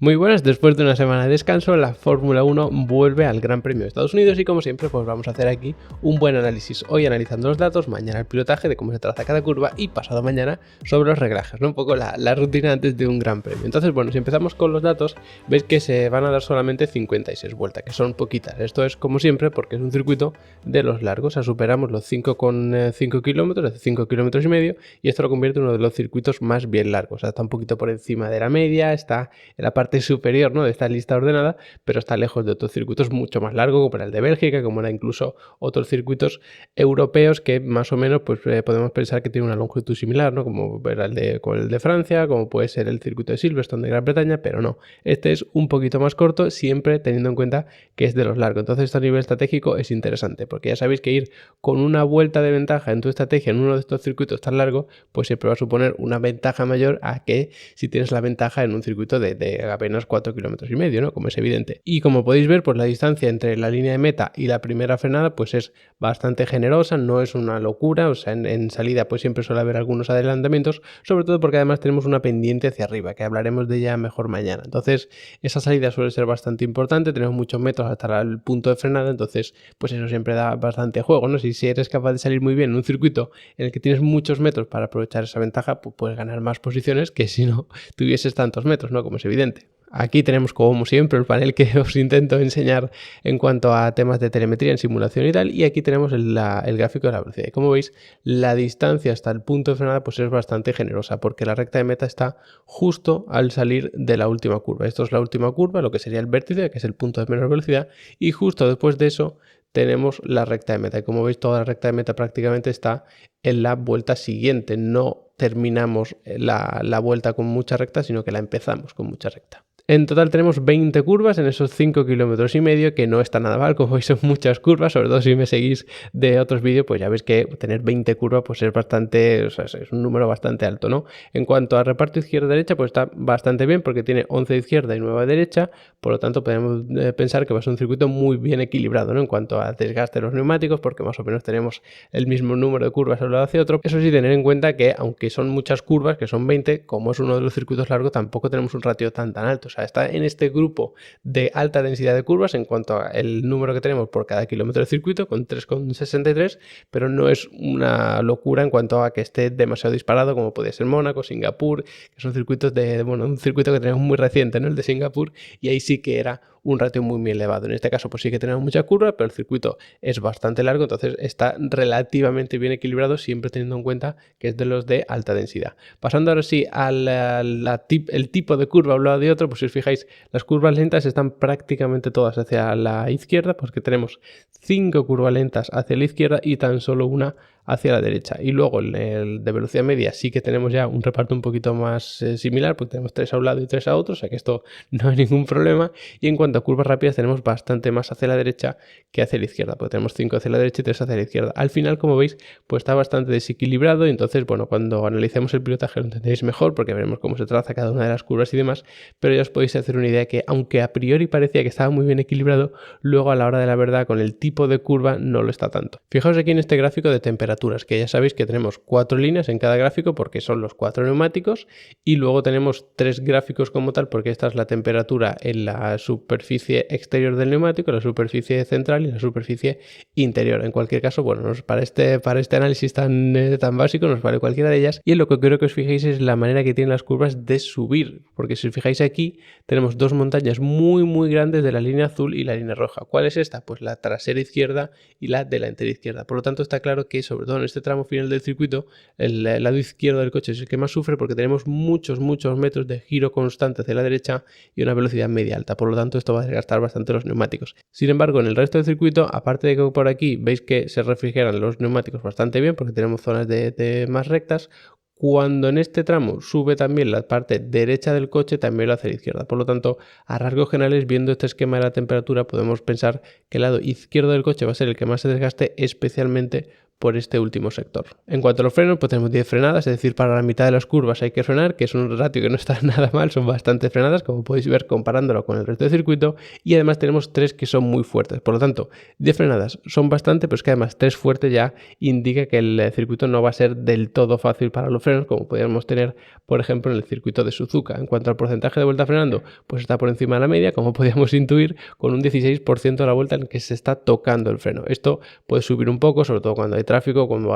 Muy buenas, después de una semana de descanso, la Fórmula 1 vuelve al Gran Premio de Estados Unidos y como siempre pues vamos a hacer aquí un buen análisis. Hoy analizando los datos, mañana el pilotaje de cómo se traza cada curva y pasado mañana sobre los reglajes, ¿no? Un poco la rutina antes de un Gran Premio. Entonces, bueno, si empezamos con los datos, veis que se van a dar solamente 56 vueltas, que son poquitas. Esto es como siempre porque es un circuito de los largos, o sea, superamos los 5,5 kilómetros, de 5 kilómetros y medio, y esto lo convierte en uno de los circuitos más bien largos. O sea, está un poquito por encima de la media, está en la parte superior, ¿no?, de esta lista ordenada, pero está lejos de otros circuitos mucho más largos, como era el de Bélgica, como era incluso otros circuitos europeos que más o menos pues podemos pensar que tienen una longitud similar, ¿no?, como era el de Francia, como puede ser el circuito de Silverstone de Gran Bretaña, pero no, este es un poquito más corto, siempre teniendo en cuenta que es de los largos. Entonces esto a nivel estratégico es interesante, porque ya sabéis que ir con una vuelta de ventaja en tu estrategia en uno de estos circuitos tan largos, pues siempre va a suponer una ventaja mayor a que si tienes la ventaja en un circuito de apenas 4 kilómetros y medio, ¿no?, como es evidente. Y como podéis ver, pues la distancia entre la línea de meta y la primera frenada pues es bastante generosa, no es una locura, o sea, en salida pues siempre suele haber algunos adelantamientos, sobre todo porque además tenemos una pendiente hacia arriba, que hablaremos de ella mejor mañana. Entonces, esa salida suele ser bastante importante, tenemos muchos metros hasta el punto de frenada, entonces pues eso siempre da bastante juego, ¿no? Si eres capaz de salir muy bien en un circuito en el que tienes muchos metros para aprovechar esa ventaja, pues puedes ganar más posiciones que si no tuvieses tantos metros, ¿no?, como es evidente. Aquí tenemos, como siempre, el panel que os intento enseñar en cuanto a temas de telemetría en simulación y tal, y aquí tenemos el gráfico de la velocidad. Y como veis, la distancia hasta el punto de frenada pues es bastante generosa, porque la recta de meta está justo al salir de la última curva. Esto es la última curva, lo que sería el vértice, que es el punto de menor velocidad, y justo después de eso tenemos la recta de meta. Y como veis, toda la recta de meta prácticamente está en la vuelta siguiente. No terminamos la vuelta con mucha recta, sino que la empezamos con mucha recta. En total tenemos 20 curvas en esos 5 kilómetros y medio, que no está nada mal, como veis son muchas curvas, sobre todo si me seguís de otros vídeos, pues ya veis que tener 20 curvas pues es bastante, o sea, es un número bastante alto, ¿no? En cuanto a reparto izquierda-derecha, pues está bastante bien porque tiene 11 de izquierda y 9 de derecha, por lo tanto podemos pensar que va a ser un circuito muy bien equilibrado, ¿no?, en cuanto a desgaste de los neumáticos, porque más o menos tenemos el mismo número de curvas a un lado hacia otro. Eso sí, tener en cuenta que aunque son muchas curvas, que son 20, como es uno de los circuitos largos, tampoco tenemos un ratio tan alto, o sea, está en este grupo de alta densidad de curvas en cuanto al número que tenemos por cada kilómetro de circuito, con 3,63, pero no es una locura en cuanto a que esté demasiado disparado, como puede ser Mónaco, Singapur, que son circuitos un circuito que tenemos muy reciente, ¿no?, el de Singapur, y ahí sí que era un ratio muy elevado. En este caso pues sí que tenemos mucha curva, pero el circuito es bastante largo, entonces está relativamente bien equilibrado, siempre teniendo en cuenta que es de los de alta densidad. Pasando ahora sí el tipo de curva a un lado de otro, pues si os fijáis, las curvas lentas están prácticamente todas hacia la izquierda, porque tenemos 5 curvas lentas hacia la izquierda y tan solo una hacia la derecha. Y luego el de velocidad media sí que tenemos ya un reparto un poquito más similar, porque tenemos 3 a un lado y 3 a otro, o sea que esto no hay ningún problema. Y en cuanto a curvas rápidas tenemos bastante más hacia la derecha que hacia la izquierda, porque tenemos 5 hacia la derecha y 3 hacia la izquierda. Al final, como veis, pues está bastante desequilibrado, y entonces, bueno, cuando analicemos el pilotaje lo entenderéis mejor, porque veremos cómo se traza cada una de las curvas y demás, pero ya os podéis hacer una idea que, aunque a priori parecía que estaba muy bien equilibrado, luego a la hora de la verdad, con el tipo de curva, no lo está tanto. Fijaos aquí en este gráfico de temperaturas, que ya sabéis que tenemos 4 líneas en cada gráfico, porque son los 4 neumáticos, y luego tenemos 3 gráficos como tal, porque esta es la temperatura en la superficie exterior del neumático, la superficie central y la superficie interior. En cualquier caso, bueno, para este análisis tan básico nos vale cualquiera de ellas, y en lo que quiero que os fijéis es la manera que tienen las curvas de subir, porque si os fijáis aquí tenemos dos montañas muy grandes de la línea azul y la línea roja. ¿Cuál es esta? Pues la trasera izquierda y la delantera izquierda. Por lo tanto, está claro que sobre todo en este tramo final del circuito, el lado izquierdo del coche es el que más sufre, porque tenemos muchos metros de giro constante hacia la derecha y una velocidad media alta. Por lo tanto, esto va a desgastar bastante los neumáticos. Sin embargo, en el resto del circuito, aparte de que por aquí veis que se refrigeran los neumáticos bastante bien, porque tenemos zonas de más rectas, cuando en este tramo sube también la parte derecha del coche, también lo hace a la izquierda. Por lo tanto, a rasgos generales, viendo este esquema de la temperatura, podemos pensar que el lado izquierdo del coche va a ser el que más se desgaste, especialmente por este último sector. En cuanto a los frenos, pues tenemos 10 frenadas, es decir, para la mitad de las curvas hay que frenar, que es un ratio que no está nada mal, son bastante frenadas, como podéis ver comparándolo con el resto del circuito, y además tenemos 3 que son muy fuertes. Por lo tanto, 10 frenadas son bastante, pero es que además 3 fuertes ya indica que el circuito no va a ser del todo fácil para los frenos, como podríamos tener, por ejemplo, en el circuito de Suzuka. En cuanto al porcentaje de vuelta frenando, pues está por encima de la media, como podíamos intuir, con un 16% de la vuelta en que se está tocando el freno. Esto puede subir un poco, sobre todo cuando hay tráfico, cuando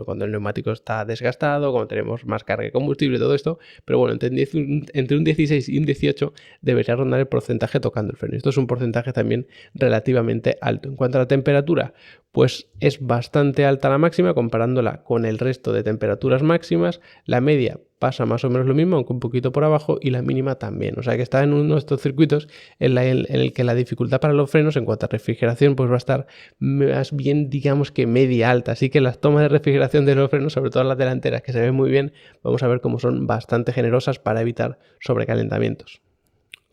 cuando el neumático está desgastado, cuando tenemos más carga de combustible, todo esto, pero bueno, entre un 16 y un 18 debería rondar el porcentaje tocando el freno. Esto es un porcentaje también relativamente alto. En cuanto a la temperatura, pues es bastante alta la máxima comparándola con el resto de temperaturas máximas. La media pasa más o menos lo mismo, aunque un poquito por abajo, y la mínima también. O sea que está en uno de estos circuitos en el que la dificultad para los frenos en cuanto a refrigeración pues va a estar más bien, digamos que media alta. Así que las tomas de refrigeración de los frenos, sobre todo las delanteras, que se ven muy bien, vamos a ver cómo son bastante generosas para evitar sobrecalentamientos.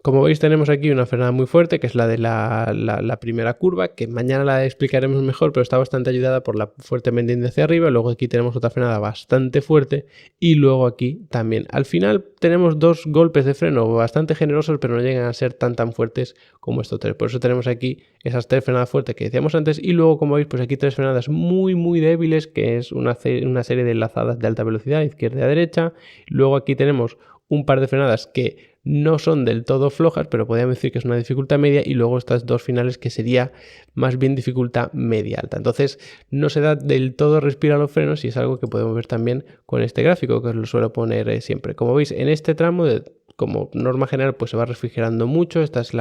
Como veis, tenemos aquí una frenada muy fuerte, que es la de la primera curva, que mañana la explicaremos mejor, pero está bastante ayudada por la fuerte pendiente hacia arriba. Luego aquí tenemos otra frenada bastante fuerte y luego aquí también. Al final tenemos 2 golpes de freno bastante generosos, pero no llegan a ser tan fuertes como estos 3. Por eso tenemos aquí esas 3 frenadas fuertes que decíamos antes y luego, como veis, pues aquí 3 frenadas muy débiles, que es una serie de enlazadas de alta velocidad, izquierda y derecha. Luego aquí tenemos un par de frenadas que no son del todo flojas, pero podríamos decir que es una dificultad media, y luego estas 2 finales que sería más bien dificultad media alta. Entonces no se da del todo respirar los frenos y es algo que podemos ver también con este gráfico, que os lo suelo poner siempre. Como veis, en este tramo como norma general pues se va refrigerando mucho. Esta es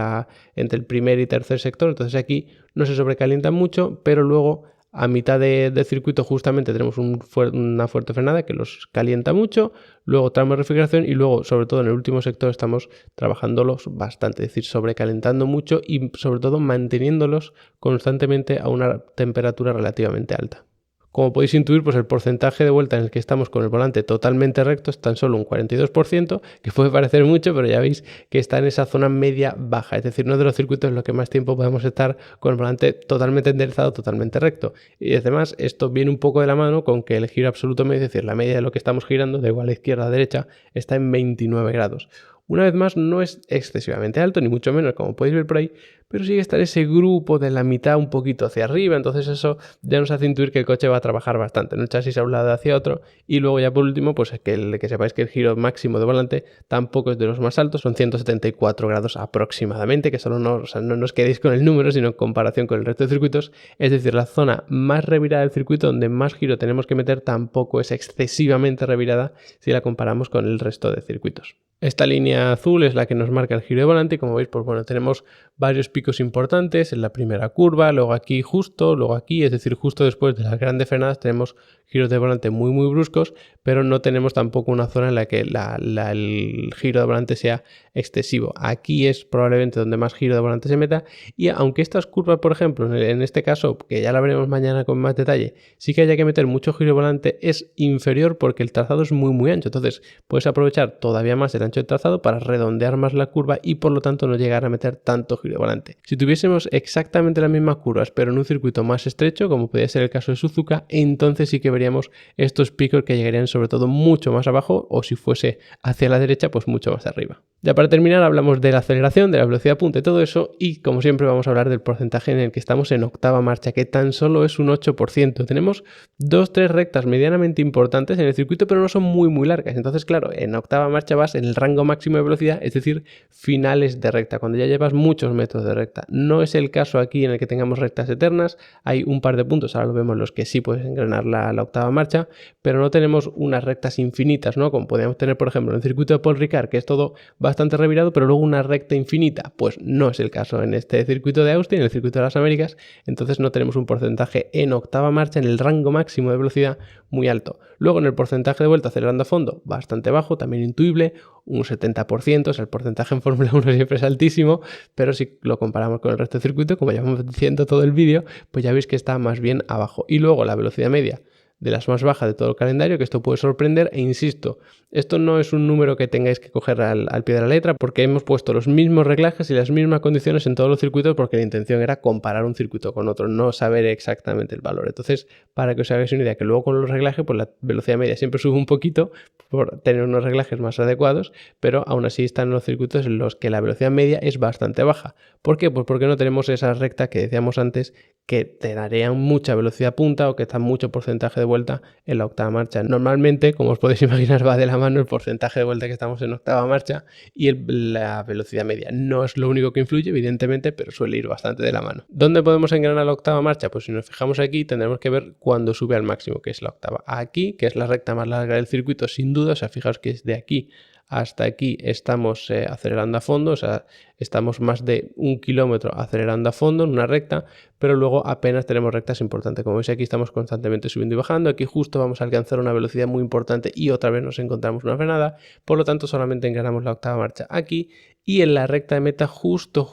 entre el primer y tercer sector, entonces aquí no se sobrecalienta mucho, pero luego a mitad de circuito justamente tenemos una fuerte frenada que los calienta mucho, luego tramo de refrigeración y luego, sobre todo en el último sector, estamos trabajándolos bastante, es decir, sobrecalentando mucho y sobre todo manteniéndolos constantemente a una temperatura relativamente alta. Como podéis intuir, pues el porcentaje de vuelta en el que estamos con el volante totalmente recto es tan solo un 42%, que puede parecer mucho, pero ya veis que está en esa zona media baja, es decir, no de los circuitos en los que más tiempo podemos estar con el volante totalmente enderezado, totalmente recto. Y además esto viene un poco de la mano con que el giro absoluto medio, es decir, la media de lo que estamos girando, de igual a izquierda a derecha, está en 29 grados. Una vez más, no es excesivamente alto, ni mucho menos, como podéis ver por ahí, pero sigue estar ese grupo de la mitad un poquito hacia arriba, entonces eso ya nos hace intuir que el coche va a trabajar bastante, ¿no? El chasis a un lado hacia otro, y luego ya por último, pues que sepáis que el giro máximo de volante tampoco es de los más altos, son 174 grados aproximadamente, que solo no os quedéis con el número, sino en comparación con el resto de circuitos, es decir, la zona más revirada del circuito, donde más giro tenemos que meter, tampoco es excesivamente revirada si la comparamos con el resto de circuitos. Esta línea azul es la que nos marca el giro de volante y como veis, pues bueno, tenemos varios picos importantes en la primera curva, luego aquí justo, luego aquí, es decir, justo después de las grandes frenadas tenemos giros de volante muy bruscos, pero no tenemos tampoco una zona en la que el giro de volante sea excesivo. Aquí es probablemente donde más giro de volante se meta, y aunque estas curvas, por ejemplo, en este caso, que ya la veremos mañana con más detalle, sí que haya que meter mucho giro de volante, es inferior porque el trazado es muy ancho, entonces puedes aprovechar todavía más el ancho de trazado para redondear más la curva y por lo tanto no llegar a meter tanto giro de volante. Si tuviésemos exactamente las mismas curvas pero en un circuito más estrecho, como podría ser el caso de Suzuka, entonces sí que veríamos estos picos que llegarían sobre todo mucho más abajo, o si fuese hacia la derecha, pues mucho más arriba. Ya para terminar hablamos de la aceleración, de la velocidad punta y todo eso, y como siempre vamos a hablar del porcentaje en el que estamos en octava marcha, que tan solo es un 8%. Tenemos 2-3 rectas medianamente importantes en el circuito, pero no son muy largas. Entonces, claro, en octava marcha vas en el rango máximo de velocidad, es decir, finales de recta, cuando ya llevas muchos metros de recta. No es el caso aquí en el que tengamos rectas eternas, hay un par de puntos, ahora lo vemos, los que sí puedes engrenar la octava marcha, pero no tenemos unas rectas infinitas, ¿no? Como podríamos tener, por ejemplo, en el circuito de Paul Ricard, que es todo bastante revirado, pero luego una recta infinita. Pues no es el caso en este circuito de Austin, en el circuito de las Américas, entonces no tenemos un porcentaje en octava marcha, en el rango máximo de velocidad, muy alto. Luego en el porcentaje de vuelta acelerando a fondo, bastante bajo, también intuible, un 70%, o sea, el porcentaje en Fórmula 1 siempre es altísimo, pero si lo comparamos con el resto del circuito, como ya vamos diciendo todo el vídeo, pues ya veis que está más bien abajo. Y luego la velocidad media de las más bajas de todo el calendario, que esto puede sorprender. E insisto, esto no es un número que tengáis que coger al pie de la letra, porque hemos puesto los mismos reglajes y las mismas condiciones en todos los circuitos, porque la intención era comparar un circuito con otro, no saber exactamente el valor. Entonces, para que os hagáis una idea, que luego con los reglajes, pues la velocidad media siempre sube un poquito por tener unos reglajes más adecuados, pero aún así están los circuitos en los que la velocidad media es bastante baja. ¿Por qué? Pues porque no tenemos esa recta que decíamos antes, que te darían mucha velocidad punta o que está mucho porcentaje de vuelta en la octava marcha. Normalmente, como os podéis imaginar, va de la mano el porcentaje de vuelta que estamos en octava marcha y la velocidad media. No es lo único que influye, evidentemente, pero suele ir bastante de la mano. ¿Dónde podemos engranar la octava marcha? Pues si nos fijamos aquí, tendremos que ver cuándo sube al máximo, que es la octava. Aquí, que es la recta más larga del circuito, sin duda, o sea, fijaos que es de aquí hasta aquí estamos acelerando a fondo, o sea, estamos más de 1 kilómetro acelerando a fondo en una recta, pero luego apenas tenemos rectas importantes. Como veis aquí estamos constantemente subiendo y bajando, aquí justo vamos a alcanzar una velocidad muy importante y otra vez nos encontramos una frenada, por lo tanto solamente engranamos la octava marcha aquí y en la recta de meta justo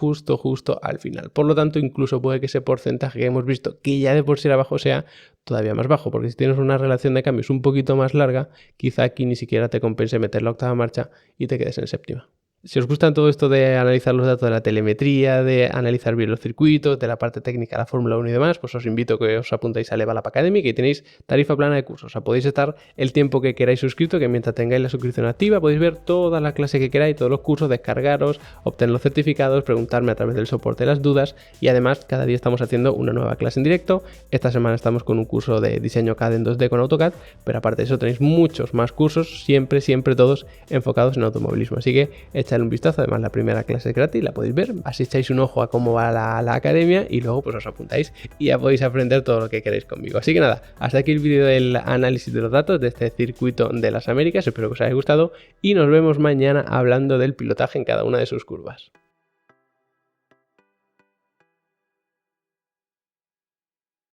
al final. Por lo tanto, incluso puede que ese porcentaje que hemos visto, que ya de por sí era bajo, sea todavía más bajo, porque si tienes una relación de cambios un poquito más larga, quizá aquí ni siquiera te compense meter la octava marcha y te quedes en séptima. Si os gusta todo esto de analizar los datos de la telemetría, de analizar bien los circuitos, de la parte técnica de la Fórmula 1 y demás, pues os invito a que os apuntéis a Level Up Academy, que tenéis tarifa plana de cursos. O sea, podéis estar el tiempo que queráis suscrito, que mientras tengáis la suscripción activa podéis ver toda la clase que queráis, todos los cursos, descargaros, obtener los certificados, preguntarme a través del soporte las dudas y además cada día estamos haciendo una nueva clase en directo. Esta semana estamos con un curso de diseño CAD en 2D con AutoCAD, pero aparte de eso tenéis muchos más cursos, siempre todos enfocados en automovilismo. Así que echadle un vistazo. Además, la primera clase es gratis, la podéis ver, así echáis un ojo a cómo va la academia y luego pues os apuntáis y ya podéis aprender todo lo que queréis conmigo. Así que nada, hasta aquí el vídeo del análisis de los datos de este circuito de las Américas. Espero que os haya gustado y nos vemos mañana hablando del pilotaje en cada una de sus curvas.